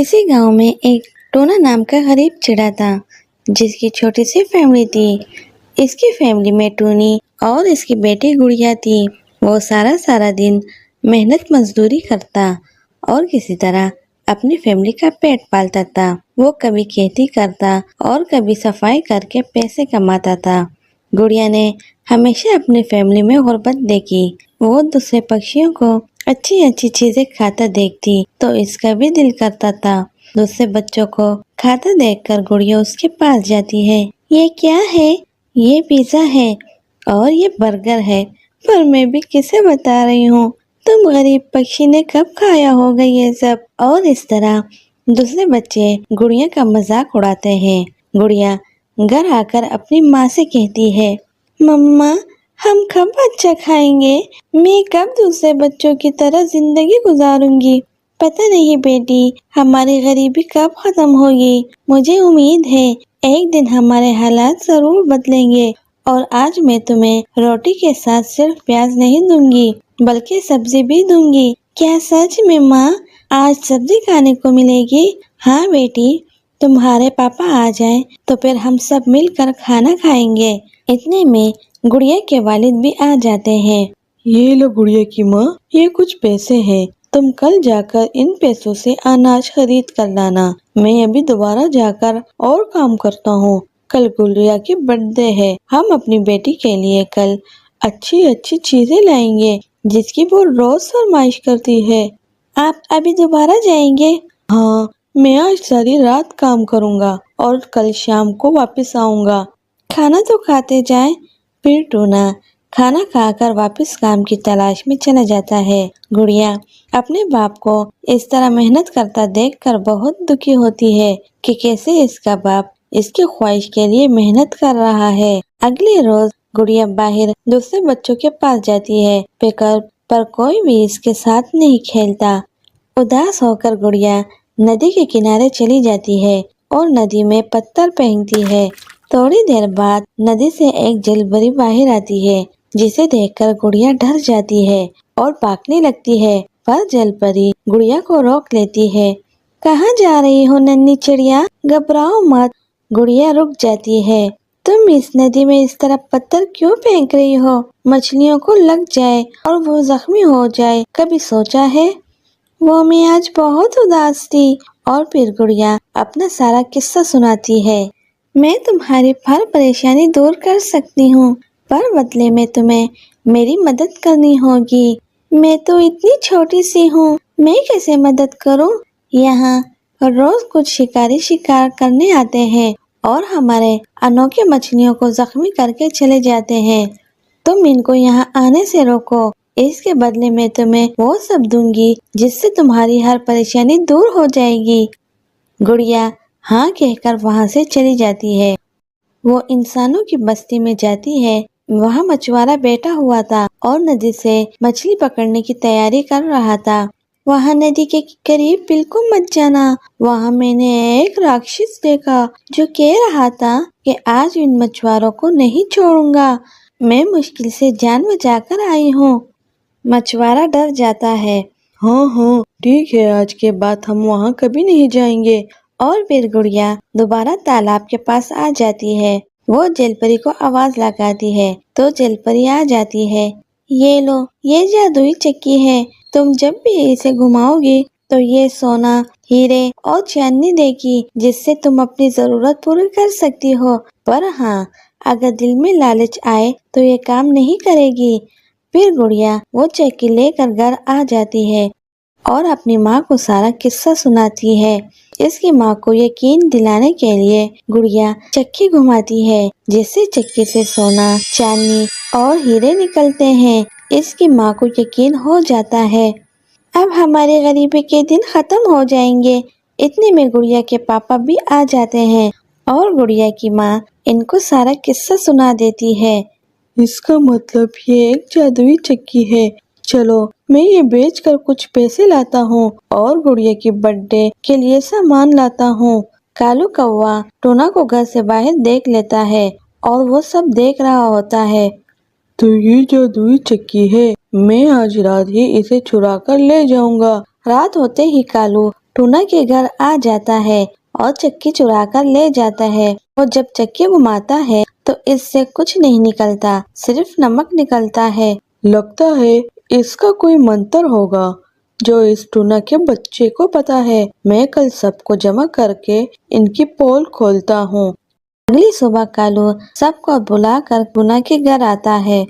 किसी गांव में एक टोना नाम का गरीब चिड़ा था जिसकी छोटी सी फैमिली थी। इसकी फैमिली में टूनी और इसकी बेटी गुड़िया थी। वो सारा सारा दिन मेहनत मजदूरी करता और किसी तरह अपनी फैमिली का पेट पालता था। वो कभी खेती करता और कभी सफाई करके पैसे कमाता था। गुड़िया ने हमेशा अपनी फैमिली में गुर्बत देखी। वो दूसरे पक्षियों को अच्छी अच्छी चीजें खाता देखती तो इसका भी दिल करता था। दूसरे बच्चों को खाता देखकर गुड़िया उसके पास जाती है। ये क्या है? ये पिज्जा है और ये बर्गर है, पर मैं भी किसे बता रही हूँ? तुम गरीब पक्षी ने कब खाया होगा ये सब? और इस तरह दूसरे बच्चे गुड़िया का मजाक उड़ाते हैं। गुड़िया घर आकर अपनी माँ से कहती है, मम्मा हम कब अच्छा खाएंगे? मैं कब दूसरे बच्चों की तरह जिंदगी गुजारूंगी? पता नहीं बेटी, हमारी गरीबी कब खत्म होगी। मुझे उम्मीद है एक दिन हमारे हालात जरूर बदलेंगे और आज मैं तुम्हें रोटी के साथ सिर्फ प्याज नहीं दूंगी बल्कि सब्जी भी दूंगी। क्या सच में माँ? आज सब्जी खाने को मिलेगी? हाँ बेटी, तुम्हारे पापा आ जाएं तो फिर हम सब मिलकर खाना खाएंगे। इतने में गुड़िया के वालिद भी आ जाते हैं। ये लो गुड़िया की माँ, ये कुछ पैसे हैं, तुम कल जाकर इन पैसों से अनाज खरीद कर लाना। मैं अभी दोबारा जाकर और काम करता हूँ। कल गुड़िया की बर्थडे है, हम अपनी बेटी के लिए कल अच्छी अच्छी चीजें लाएंगे जिसकी वो रोज फरमाइश करती है। आप अभी दोबारा जाएंगे? हाँ, मैं आज सारी रात काम करूँगा और कल शाम को वापस आऊँगा। खाना तो खाते जाएं। फिर टूना खाना खाकर वापस काम की तलाश में चला जाता है। गुड़िया अपने बाप को इस तरह मेहनत करता देखकर बहुत दुखी होती है कि कैसे इसका बाप इसकी ख्वाहिश के लिए मेहनत कर रहा है। अगले रोज गुड़िया बाहर दूसरे बच्चों के पास जाती है, पर कोई भी इसके साथ नहीं खेलता। उदास होकर गुड़िया नदी के किनारे चली जाती है और नदी में पत्थर फेंकती है। थोड़ी देर बाद नदी से एक जलपरी बाहर आती है, जिसे देखकर गुड़िया डर जाती है और भागने लगती है, पर जलपरी गुड़िया को रोक लेती है। कहाँ जा रही हो नन्ही चिड़िया? घबराओ मत। गुड़िया रुक जाती है। तुम इस नदी में इस तरह पत्थर क्यों फेंक रही हो? मछलियों को लग जाए और वो जख्मी हो जाए, कभी सोचा है? वो मैं आज बहुत उदास थी। और फिर गुड़िया अपना सारा किस्सा सुनाती है। मैं तुम्हारी हर परेशानी दूर कर सकती हूँ, पर बदले में तुम्हें मेरी मदद करनी होगी। मैं तो इतनी छोटी सी हूँ, मैं कैसे मदद करूँ? यहाँ रोज कुछ शिकारी शिकार करने आते हैं और हमारे अनोखे मछलियों को जख्मी करके चले जाते हैं। तुम इनको यहाँ आने से रोको, इसके बदले में तुम्हें वो सब दूंगी जिससे तुम्हारी हर परेशानी दूर हो जाएगी। गुड़िया हाँ कहकर वहाँ से चली जाती है। वो इंसानों की बस्ती में जाती है। वहाँ मछुआरा बैठा हुआ था और नदी से मछली पकड़ने की तैयारी कर रहा था। वहाँ नदी के करीब बिल्कुल मत जाना। वहाँ मैंने एक राक्षस देखा जो कह रहा था कि आज इन मछुआरों को नहीं छोड़ूंगा। मैं मुश्किल से जान बचाकर आई हूँ। मछुआरा डर जाता है। हाँ हाँ ठीक है, आज के बाद हम वहाँ कभी नहीं जाएंगे। और फिर गुड़िया दोबारा तालाब के पास आ जाती है। वो जलपरी को आवाज लगाती है तो जलपरी आ जाती है। ये लो, ये जादुई चक्की है। तुम जब भी इसे घुमाओगी तो ये सोना, हीरे और चांदी देगी, जिससे तुम अपनी जरूरत पूरी कर सकती हो। पर हाँ, अगर दिल में लालच आए तो ये काम नहीं करेगी। फिर गुड़िया वो चक्की लेकर घर आ जाती है और अपनी माँ को सारा किस्सा सुनाती है। इसकी माँ को यकीन दिलाने के लिए गुड़िया चक्की घुमाती है, जिससे चक्की से सोना, चांदी और हीरे निकलते हैं। इसकी माँ को यकीन हो जाता है अब हमारी गरीबी के दिन खत्म हो जाएंगे। इतने में गुड़िया के पापा भी आ जाते हैं और गुड़िया की माँ इनको सारा किस्सा सुना देती है। इसका मतलब ये एक जादुई चक्की है। चलो मैं ये बेचकर कुछ पैसे लाता हूँ और गुड़िया की बर्थडे के लिए सामान लाता हूँ। कालू कौवा टोना को घर से बाहर देख लेता है और वो सब देख रहा होता है। तो ये जादुई चक्की है, मैं आज रात ही इसे चुरा कर ले जाऊंगा। रात होते ही कालू टूना के घर आ जाता है और चक्की चुरा कर ले जाता है। और जब चक्की घुमाता है तो इससे कुछ नहीं निकलता, सिर्फ नमक निकलता है। लगता है इसका कोई मंत्र होगा जो इस टूना के बच्चे को पता है। मैं कल सबको जमा करके इनकी पोल खोलता हूँ। अगली सुबह कालू सबको बुलाकर टूना के घर आता है।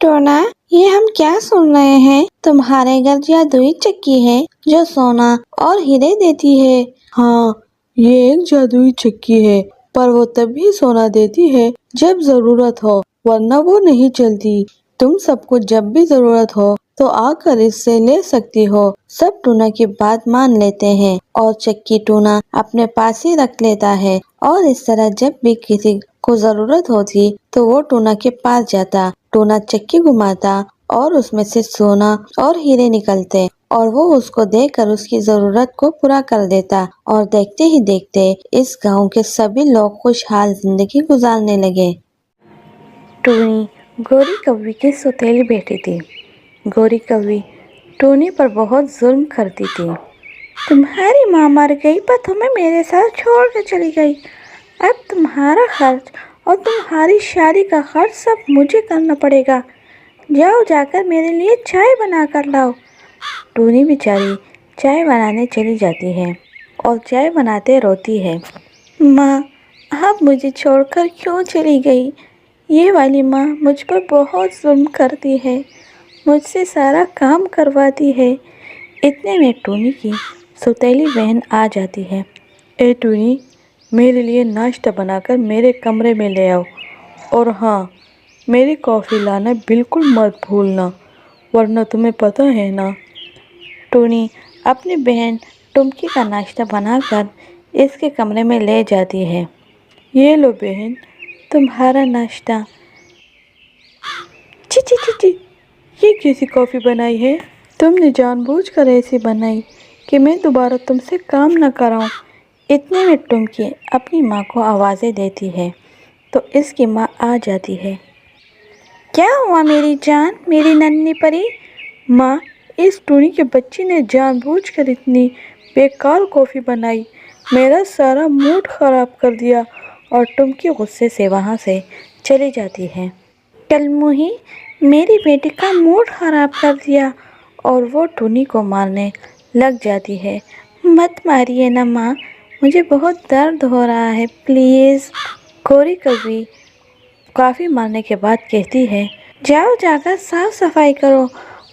टोना, ये हम क्या सुन रहे हैं? तुम्हारे घर जादुई चक्की है जो सोना और हीरे देती है। हाँ, ये एक जादुई चक्की है, पर वो तभी सोना देती है जब जरूरत हो, वरना वो नहीं चलती। तुम सबको जब भी जरूरत हो तो आकर इससे ले सकती हो। सब टूना की बात मान लेते हैं और चक्की टूना अपने पास ही रख लेता है। और इस तरह जब भी किसी को जरूरत होती तो वो टूना के पास जाता। टूना चक्की घुमाता और उसमें से सोना और हीरे निकलते और वो उसको देकर उसकी जरूरत को पूरा कर देता। और देखते ही देखते इस गांव के सभी लोग खुशहाल जिंदगी गुजारने लगे। टूनी गोरी कौवी की सौतेली बेटी थी। गोरी कौवी टूनी पर बहुत जुल्म करती थी। तुम्हारी माँ मर गई पर तुम्हें मेरे साथ छोड़ कर चली गई। अब तुम्हारा खर्च और तुम्हारी शादी का खर्च सब मुझे करना पड़ेगा। जाओ जाकर मेरे लिए चाय बना कर लाओ। टूनी बेचारी चाय बनाने चली जाती है और चाय बनाते रोती है। माँ, आप मुझे छोड़कर क्यों चली गई? ये वाली माँ मुझ पर बहुत जुल्म करती है, मुझसे सारा काम करवाती है। इतने में टूनी की सौतेली बहन आ जाती है। ए टूनी, मेरे लिए नाश्ता बनाकर मेरे कमरे में ले आओ। और हाँ, मेरी कॉफ़ी लाना बिल्कुल मत भूलना, वरना तुम्हें पता है ना। टूनी अपनी बहन टुमकी का नाश्ता बनाकर इसके कमरे में ले जाती है। ये लो बहन, तुम्हारा नाश्ता। ची ची ची ची, ये कैसी कॉफ़ी बनाई है? तुमने जानबूझकर ऐसी बनाई कि मैं दोबारा तुमसे काम न कराऊं। इतने में टुमकी अपनी माँ को आवाज़ें देती है तो इसकी माँ आ जाती है। क्या हुआ मेरी जान, मेरी नन्ही परी? माँ, इस टूनी के बच्चे ने जानबूझकर इतनी बेकार कॉफ़ी बनाई, मेरा सारा मूड ख़राब कर दिया। और टुमकी गुस्से से वहाँ से चली जाती है। कलमुही, मेरी बेटी का मूड ख़राब कर दिया। और वो टूनी को मारने लग जाती है। मत मारिए ना माँ, मुझे बहुत दर्द हो रहा है, प्लीज़। गोरी कौवी काफ़ी मारने के बाद कहती है, जाओ जाकर साफ सफाई करो।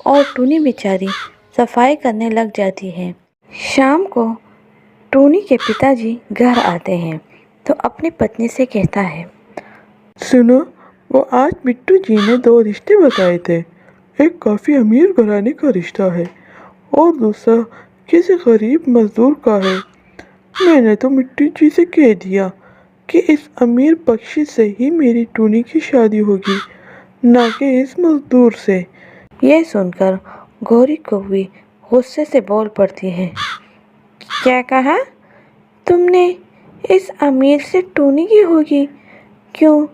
और टूनी बेचारी सफाई करने लग जाती है। शाम को टूनी के पिताजी घर आते हैं तो अपनी पत्नी से कहता है, सुनो, वो आज बिट्टू जी ने 2 रिश्ते बताए थे। एक काफ़ी अमीर घराने का रिश्ता है और दूसरा किसी गरीब मजदूर का है। मैंने तो मिट्टू जी से कह दिया कि इस अमीर पक्षी से ही मेरी टूनी की शादी होगी, ना कि इस मजदूर से। ये सुनकर गोरी कौवी गुस्से से बोल पड़ती है, क्या कहा तुमने? इस अमीर से टूनी की होगी? क्यों,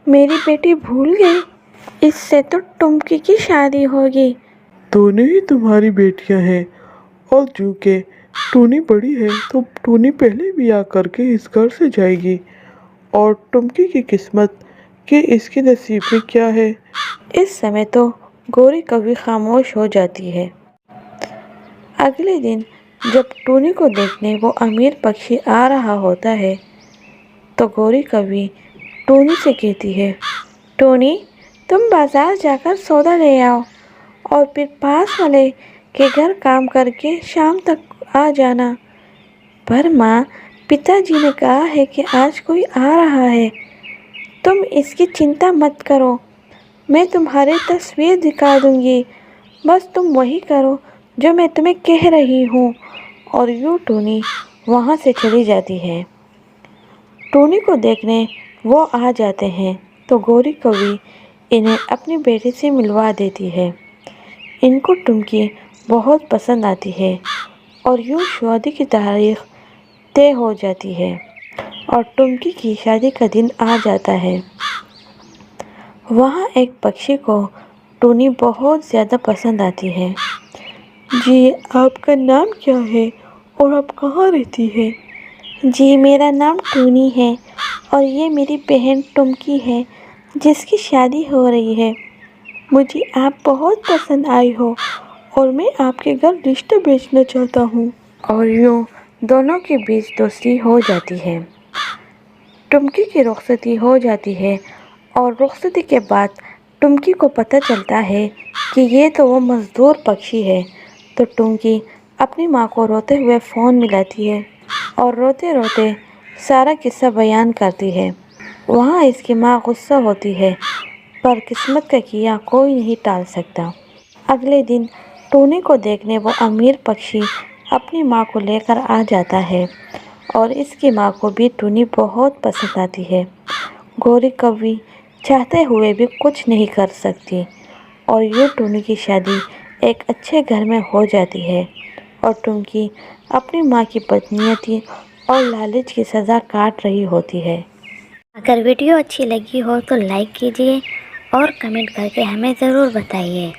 मेरी बेटी भूल गई? इससे तो टुमकी की शादी होगी। दोनों ही तुम्हारी बेटियां हैं और चूंकि टूनी बड़ी है तो टूनी पहले ब्याह करके इस घर से जाएगी। और टुमकी की किस्मत कि इसके नसीब में क्या है। इस समय तो गोरी कौवी खामोश हो जाती है। अगले दिन जब टूनी को देखने वो अमीर पक्षी आ रहा होता है तो गोरी कौवी टूनी से कहती है, टूनी, तुम बाजार जाकर सौदा ले आओ और फिर पास वाले के घर काम करके शाम तक आ जाना। पर माँ, पिताजी ने कहा है कि आज कोई आ रहा है। तुम इसकी चिंता मत करो, मैं तुम्हारी तस्वीर दिखा दूंगी, बस तुम वही करो जो मैं तुम्हें कह रही हूँ। और यूँ टूनी वहाँ से चली जाती है। टूनी को देखने वो आ जाते हैं तो गोरी कौवी इन्हें अपनी बेटी से मिलवा देती है। इनको टुमकी बहुत पसंद आती है और यूँ शादी की तारीख तय हो जाती है और टुमकी की शादी का दिन आ जाता है। वहाँ एक पक्षी को टूनी बहुत ज़्यादा पसंद आती है। जी, आपका नाम क्या है اور آپ کہاں رہتی ہے؟ جی میرا نام ٹونی ہے اور یہ میری بہن ٹمکی ہے جس کی شادی ہو رہی ہے۔ مجھے آپ بہت پسند آئی ہو اور میں آپ کے گھر رشتہ بھیجنا چاہتا ہوں۔ اور یوں دونوں کے بیچ دوستی ہو جاتی ہے۔ ٹمکی کی رخصتی ہو جاتی ہے اور رخصتی کے بعد ٹمکی کو پتہ چلتا ہے کہ یہ تو وہ مزدور پکشی ہے، تو ٹمکی اپنی ماں کو روتے ہوئے فون ملاتی ہے اور روتے روتے سارا قصہ بیان کرتی ہے۔ وہاں اس کی ماں غصہ ہوتی ہے، پر قسمت کا کیا کوئی نہیں ٹال سکتا۔ اگلے دن ٹونی کو دیکھنے وہ امیر پکشی اپنی ماں کو لے کر آ جاتا ہے اور اس کی ماں کو بھی ٹونی بہت پسند آتی ہے۔ گوری کوی چاہتے ہوئے بھی کچھ نہیں کر سکتی اور یوں ٹونی کی شادی ایک اچھے گھر میں ہو جاتی ہے اور ٹمکی اپنی ماں کی بدنیتی اور لالچ کی سزا کاٹ رہی ہوتی ہے۔ اگر ویڈیو اچھی لگی ہو تو لائک کیجیے اور کمنٹ کر کے ہمیں ضرور بتائیے۔